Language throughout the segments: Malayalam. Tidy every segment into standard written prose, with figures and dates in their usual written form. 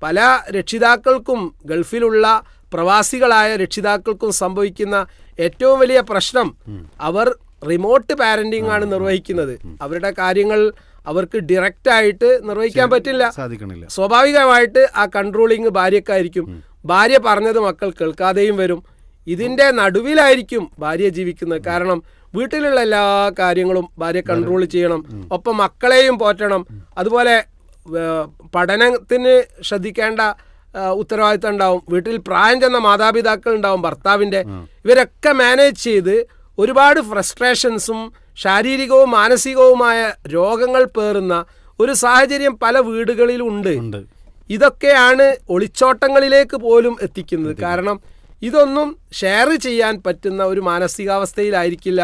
പല രക്ഷിതാക്കൾക്കും, ഗൾഫിലുള്ള പ്രവാസികളായ രക്ഷിതാക്കൾക്കും സംഭവിക്കുന്ന ഏറ്റവും വലിയ പ്രശ്നം, അവർ റിമോട്ട് പാരന്റിംഗ് ആണ് നിർവഹിക്കുന്നത്. അവരുടെ കാര്യങ്ങൾ അവർക്ക് ഡയറക്റ്റായിട്ട് നിർവഹിക്കാൻ പറ്റില്ല. സ്വാഭാവികമായിട്ട് ആ കൺട്രോളിങ് ഭാര്യക്കായിരിക്കും. ഭാര്യ പറഞ്ഞത് മക്കൾ കേൾക്കാതെയും വരും. ഇതിൻ്റെ നടുവിലായിരിക്കും ഭാര്യ ജീവിക്കുന്നത്. കാരണം വീട്ടിലുള്ള എല്ലാ കാര്യങ്ങളും ഭാര്യ കൺട്രോൾ ചെയ്യണം, ഒപ്പം മക്കളെയും പോറ്റണം. അതുപോലെ പഠനത്തിന് ശ്രദ്ധിക്കേണ്ട ഉത്തരവാദിത്തം ഉണ്ടാവും. വീട്ടിൽ പ്രായം ചെന്ന മാതാപിതാക്കൾ ഉണ്ടാവും, ഭർത്താവിൻ്റെ. ഇവരൊക്കെ മാനേജ് ചെയ്ത് ഒരുപാട് ഫ്രസ്ട്രേഷൻസും ശാരീരികവും മാനസികവുമായ രോഗങ്ങൾ പേറുന്ന ഒരു സാഹചര്യം പല വീടുകളിലുണ്ട്. ഇതൊക്കെയാണ് ഒളിച്ചോട്ടങ്ങളിലേക്ക് പോലും എത്തിക്കുന്നത്. കാരണം ഇതൊന്നും ഷെയർ ചെയ്യാൻ പറ്റുന്ന ഒരു മാനസികാവസ്ഥയിലായിരിക്കില്ല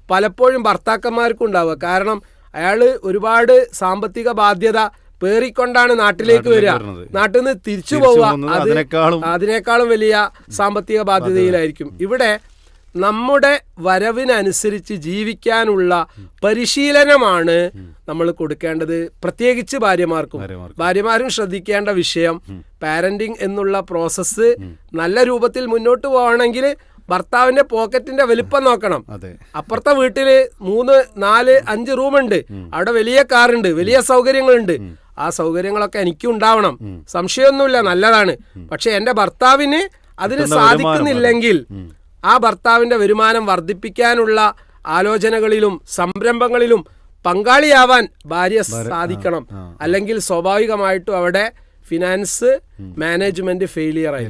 പലപ്പോഴും ഭർത്താക്കന്മാർക്കും ഉണ്ടാവുക. കാരണം അയാൾ ഒരുപാട് സാമ്പത്തിക ബാധ്യത പേറിക്കൊണ്ടാണ് നാട്ടിലേക്ക് വരിക, നാട്ടിൽ നിന്ന് തിരിച്ചു പോവുക, അതിനേക്കാളും വലിയ സാമ്പത്തിക ബാധ്യതയിലായിരിക്കും. ഇവിടെ നമ്മുടെ വരവിനനുസരിച്ച് ജീവിക്കാനുള്ള പരിശീലനമാണ് നമ്മൾ കൊടുക്കേണ്ടത്. പ്രത്യേകിച്ച് ഭാര്യമാരും ശ്രദ്ധിക്കേണ്ട വിഷയം, പാരന്റിങ് എന്നുള്ള പ്രോസസ്സ് നല്ല രൂപത്തിൽ മുന്നോട്ട് പോകണമെങ്കിൽ ഭർത്താവിന്റെ പോക്കറ്റിന്റെ വലിപ്പം നോക്കണം. അപ്പുറത്തെ വീട്ടില് 3, 4, 5 റൂമുണ്ട്, അവിടെ വലിയ കാറുണ്ട്, വലിയ സൗകര്യങ്ങളുണ്ട്. ആ സൗകര്യങ്ങളൊക്കെ എനിക്കും ഉണ്ടാവണം, സംശയമൊന്നുമില്ല, നല്ലതാണ്. പക്ഷെ എൻ്റെ ഭർത്താവിന് അതിന് സാധിക്കുന്നില്ലെങ്കിൽ ആ ഭർത്താവിൻ്റെ വരുമാനം വർദ്ധിപ്പിക്കാനുള്ള ആലോചനകളിലും സംരംഭങ്ങളിലും പങ്കാളിയാവാൻ ഭാര്യ സാധിക്കണം. അല്ലെങ്കിൽ സ്വാഭാവികമായിട്ടും അവിടെ ഫിനാൻസ് മാനേജ്മെന്റ് ഫെയിലിയർ ആയി.